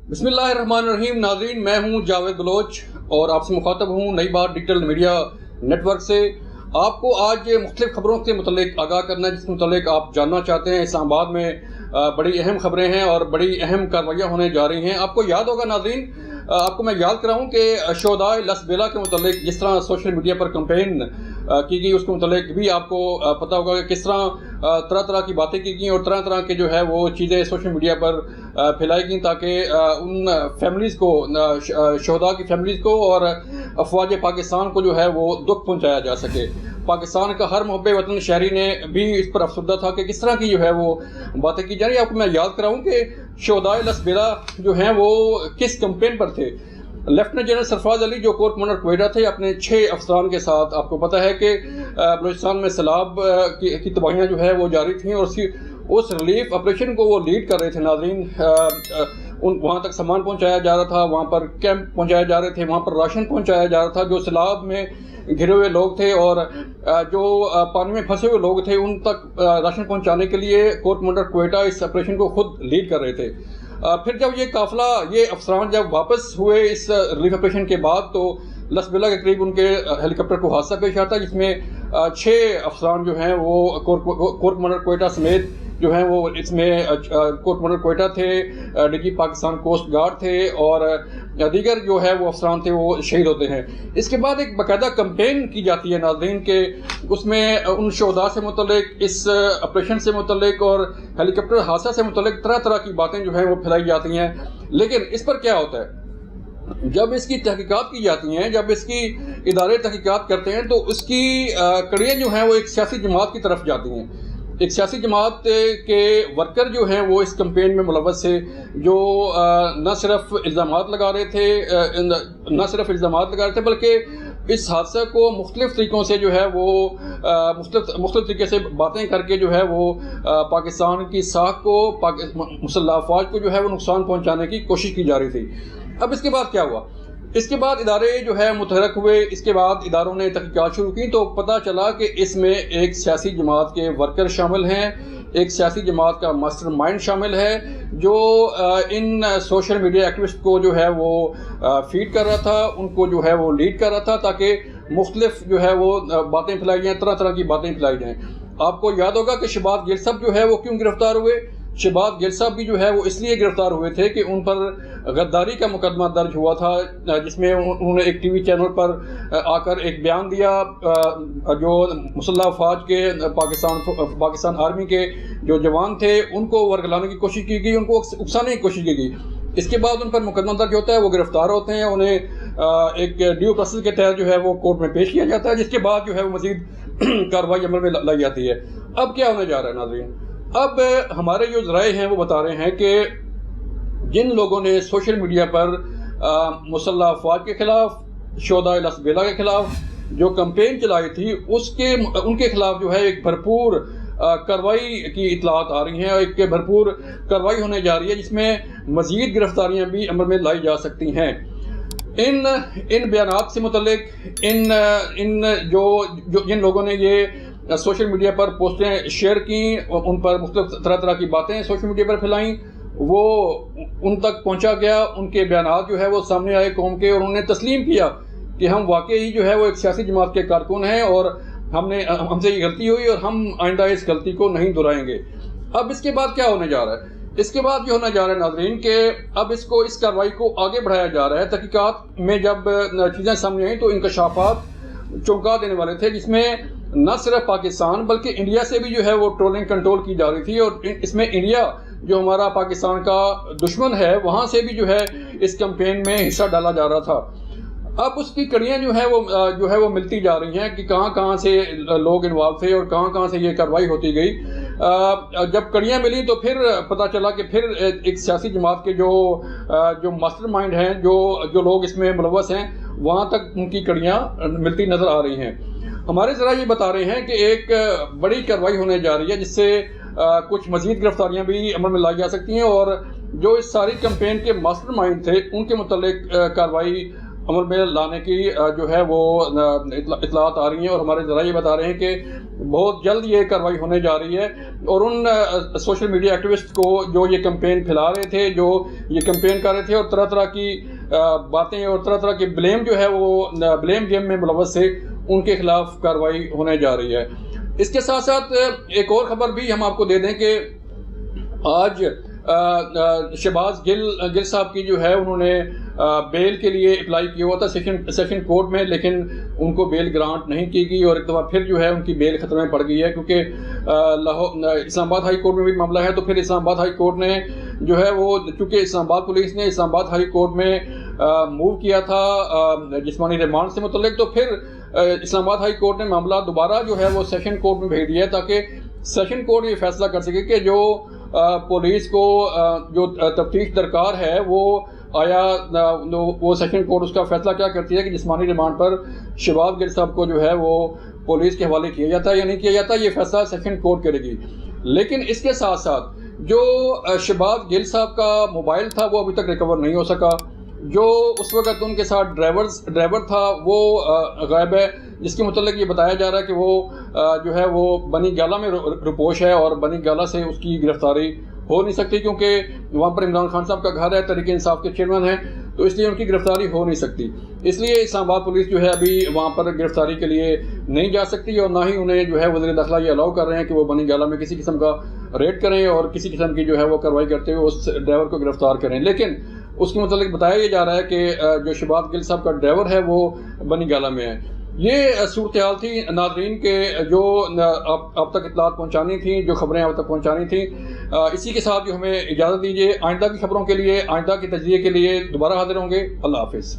बिस्मिल्लाहिर्रहमानिर्रहीम। नाज़रीन, मैं हूं जावेद बलोच और आपसे मुखातब हूं नई बात डिजिटल मीडिया नेटवर्क से। आपको आज मुख्तलिफ खबरों के मुतल्लिक आगाह करना है जिसके मुतल्लिक आप जानना चाहते हैं। इस्लामाबाद में बड़ी अहम खबरें हैं और बड़ी अहम कार्रवाइयाँ होने जा रही हैं। आपको याद होगा नाज़रीन, आपको मैं याद कराऊं कि शोहदाए लस बेला के मुतल्लिक जिस तरह सोशल मीडिया पर कैंपेन की गई, उसके मुतल्लिक भी आपको पता होगा कि किस तरह तरह तरह की बातें की गई और तरह तरह के जो है वो चीज़ें सोशल मीडिया पर फैलाई गई ताकि उन फैमिलीज़ को, शोहदा की फैमिलीज़ को और अफवाज पाकिस्तान को जो है वो दुख पहुँचाया जा सके। पाकिस्तान का हर मुहब्बे वतन शहरी ने भी इस पर अफसरदा था कि किस तरह की जो है वो बातें की जा रही है। आपको मैं याद कराऊं कि शोहदाए लस बेला जो हैं वो किस कैंपेन पर थे। लेफ्टिनेंट जनरल सरफराज अली जो कोर कमांडर क्वेटा थे, अपने 6 अफसरान के साथ, आपको पता है कि बलूचिस्तान में सैलाब की तबाहियाँ जो है वो जारी थी और उस रिलीफ ऑपरेशन को वो लीड कर रहे थे। नाज़रीन, वहाँ तक सामान पहुँचाया जा रहा था, वहाँ पर कैंप पहुँचाए जा रहे थे, वहाँ पर राशन पहुँचाया जा रहा था। जो सैलाब में घिरे हुए लोग थे और जो पानी में फंसे हुए लोग थे उन तक राशन पहुँचाने के लिए कोर कमांडर क्वेटा इस ऑपरेशन को खुद लीड कर रहे थे। फिर जब ये काफिला, ये अफसरान जब वापस हुए इस रिलीफ ऑपरेशन के बाद, तो लसबेला के करीब उनके हेलीकॉप्टर को हादसा पेश आता जिसमें 6 अफसरान जो हैं वो कोर कमांडर क्वेटा समेत जो हैं वो इसमें कोर कमांडर क्वेटा थे, डीजी पाकिस्तान कोस्ट गार्ड थे और दीगर जो है वो अफसरान थे वो शहीद होते हैं। इसके बाद एक बाकायदा कैंपेन की जाती है नाज़रीन के, उसमें उन शोहदा से मुतल्लिक, इस ऑपरेशन से मुतल्लिक और हेलीकॉप्टर हादसा से मुतल्लिक तरह तरह की बातें जो हैं वो फैलाई जाती हैं। लेकिन इस पर क्या होता है, जब इसकी तहकीकात की जाती हैं, जब इसकी इदारे तहकीकात करते हैं तो उसकी कड़ियाँ जो हैं वो एक सियासी जमात की तरफ जाती हैं। एक सियासी जमात के वर्कर जो हैं वो इस कैंपेन में मुलव्वस थे, जो न सिर्फ इल्ज़ामात लगा रहे थे बल्कि इस हादसे को मुख्तलिफ तरीक़ों से जो है वो मुख्तलिफ तरीके से बातें करके जो है वो पाकिस्तान की साख को, मुसल्लह अफवाज को जो है वो नुकसान पहुँचाने की कोशिश की जा रही थी। अब इसके बाद क्या हुआ? इसके बाद इदारे जो है मुतहरक हुए। इसके बाद इदारों ने तहकीकात शुरू की तो पता चला कि इसमें एक सियासी जमात के वर्कर शामिल हैं, एक सियासी जमात का मास्टर माइंड शामिल है जो इन सोशल मीडिया एक्टिविस्ट को जो है वो फीड कर रहा था, उनको जो है वो लीड कर रहा था ताकि मुख्तलिफ जो है वो बातें फैलाई जाएँ, तरह तरह की बातें फैलाई जाएँ। आपको याद होगा कि शहबाज गिल साहब जो है वो क्यों गिरफ्तार हुए? शहबाज गिल साहब भी जो है वो इसलिए गिरफ्तार हुए थे कि उन पर गद्दारी का मुकदमा दर्ज हुआ था, जिसमें उन्होंने एक टीवी चैनल पर आकर एक बयान दिया। जो मुसल्लह अफवाज के पाकिस्तान आर्मी के जो जवान थे उनको वर्गलाने की कोशिश की गई, उनको उकसाने की कोशिश की गई। इसके बाद उन पर मुकदमा दर्ज होता है, वो गिरफ्तार होते हैं, उन्हें एक ड्यू प्रोसेस के तहत जो है वो कोर्ट में पेश किया जाता है, जिसके बाद जो है वो मज़ीद कार्रवाई अमल में लाई जाती है। अब क्या होने जा रहा है नाज़रीन? अब हमारे जो ज़राए हैं वो बता रहे हैं कि जिन लोगों ने सोशल मीडिया पर मुसल्लह अफवाज के ख़िलाफ़, शोहदाए लस बेला के ख़िलाफ़ जो कैंपेन चलाई थी उनके ख़िलाफ़ जो है एक भरपूर कार्रवाई की इतलात आ रही हैं, एक भरपूर कार्रवाई होने जा रही है जिसमें मज़ीद गिरफ्तारियाँ भी अमल में लाई जा सकती हैं। इन बयानात से मुतल्लिक जिन लोगों ने ये सोशल मीडिया पर पोस्टें शेयर की, उन पर मुख्तलिफ तरह तरह की बातें सोशल मीडिया पर फैलाई, वो उन तक पहुंचा गया, उनके बयानात जो है वो सामने आए कौम के, और उन्होंने तस्लीम किया कि हम वाकई ही जो है वो एक सियासी जमात के कारकुन हैं और हमसे ये गलती हुई और हम आइंदा इस गलती को नहीं दोहराएंगे। अब इसके बाद क्या होने जा रहा है? इसके बाद जो होने जा रहा है नाज़रीन कि अब इस कार्रवाई को आगे बढ़ाया जा रहा है। तहकीकात में जब चीज़ें सामने आई तो इंकशाफात चौंका देने वाले थे, जिसमें न सिर्फ पाकिस्तान बल्कि इंडिया से भी जो है वो ट्रोलिंग कंट्रोल की जा रही थी और इसमें इंडिया जो हमारा पाकिस्तान का दुश्मन है वहाँ से भी जो है इस कैंपेन में हिस्सा डाला जा रहा था। अब उसकी कड़ियाँ जो है वो मिलती जा रही हैं कि कहाँ से लोग इन्वॉल्व थे और कहाँ से ये कार्रवाई होती गई। जब कड़ियाँ मिली तो फिर पता चला कि फिर एक सियासी जमात के जो मास्टर माइंड हैं, जो लोग इसमें मुलव्वस हैं, वहाँ तक उनकी कड़ियाँ मिलती नज़र आ रही हैं। हमारे ज़रा ये बता रहे हैं कि एक बड़ी कार्रवाई होने जा रही है जिससे कुछ मज़ीद गिरफ्तारियाँ भी अमल में लाई जा सकती हैं और जो इस सारी कैंपेन के मास्टर माइंड थे उनके मुतल्लिक कार्रवाई عمل میں لانے کی جو ہے وہ اطلاعات آ رہی ہیں، اور ہمارے ذرائع یہ بتا رہے ہیں کہ بہت جلد یہ کارروائی ہونے جا رہی ہے، اور ان سوشل میڈیا ایکٹیوسٹ کو جو یہ کمپین پھیلا رہے تھے، جو یہ کمپین کر رہے تھے اور طرح طرح کی باتیں اور طرح طرح کی بلیم جو ہے وہ بلیم گیم میں ملوث تھے، ان کے خلاف کارروائی ہونے جا رہی ہے۔ اس کے ساتھ ساتھ ایک اور خبر بھی ہم آپ کو دے دیں کہ آج شہباز گل صاحب کی جو ہے انہوں نے بیل کے لیے اپلائی کیا ہوا تھا سیشن کورٹ میں، لیکن ان کو بیل گرانٹ نہیں کی گئی، اور ایک دفعہ پھر جو ہے ان کی بیل خطرے میں پڑ گئی ہے، کیونکہ اسلام آباد ہائی کورٹ میں بھی معاملہ ہے۔ تو پھر اسلام آباد ہائی کورٹ نے جو ہے وہ، چونکہ اسلام آباد پولیس نے اسلام آباد ہائی کورٹ میں موو کیا تھا جسمانی ریمانڈ سے متعلق، تو پھر اسلام آباد ہائی کورٹ نے معاملہ دوبارہ جو ہے وہ سیشن کورٹ میں بھیج دیا ہے، تاکہ سیشن کورٹ یہ فیصلہ کر سکے کہ جو پولیس کو جو تفتیش درکار ہے وہ آیا وہ سیشن کورٹ اس کا فیصلہ کیا کرتی ہے کہ جسمانی ریمانڈ پر شہباز گل صاحب کو جو ہے وہ پولیس کے حوالے کیا جاتا ہے یا نہیں کیا جاتا، یہ فیصلہ سیشن کورٹ کرے گی۔ لیکن اس کے ساتھ ساتھ جو شہباز گل صاحب کا موبائل تھا وہ ابھی تک ریکور نہیں ہو سکا، جو اس وقت ان کے ساتھ ڈرائیور تھا وہ غائب ہے، جس کے متعلق یہ بتایا جا رہا ہے کہ وہ جو ہے وہ بنی گالہ میں رپوش ہے، اور بنی گالہ سے اس کی گرفتاری ہو نہیں سکتی، کیونکہ وہاں پر عمران خان صاحب کا گھر ہے، تحریک انصاف کے چیئرمین ہیں، تو اس لیے ان کی گرفتاری ہو نہیں سکتی۔ اس لیے اسلام آباد پولیس جو ہے ابھی وہاں پر گرفتاری کے لیے نہیں جا سکتی، اور نہ ہی انہیں جو ہے وزیر داخلہ یہ الاؤ کر رہے ہیں کہ وہ بنی گالہ میں کسی قسم کا ریڈ کریں اور کسی قسم کی جو ہے وہ کارروائی کرتے ہوئے اس ڈرائیور کو گرفتار کریں۔ لیکن اس کے متعلق بتایا یہ جا رہا ہے کہ جو شہباز گل صاحب کا ڈرائیور ہے وہ بنی گالہ میں ہے۔ یہ صورتحال تھی ناظرین کے جو اب تک اطلاعات پہنچانی تھیں، جو خبریں اب تک پہنچانی تھیں۔ اسی کے ساتھ جو ہمیں اجازت دیجیے، آئندہ کی خبروں کے لیے، آئندہ کے تجزیے کے لیے دوبارہ حاضر ہوں گے۔ اللہ حافظ۔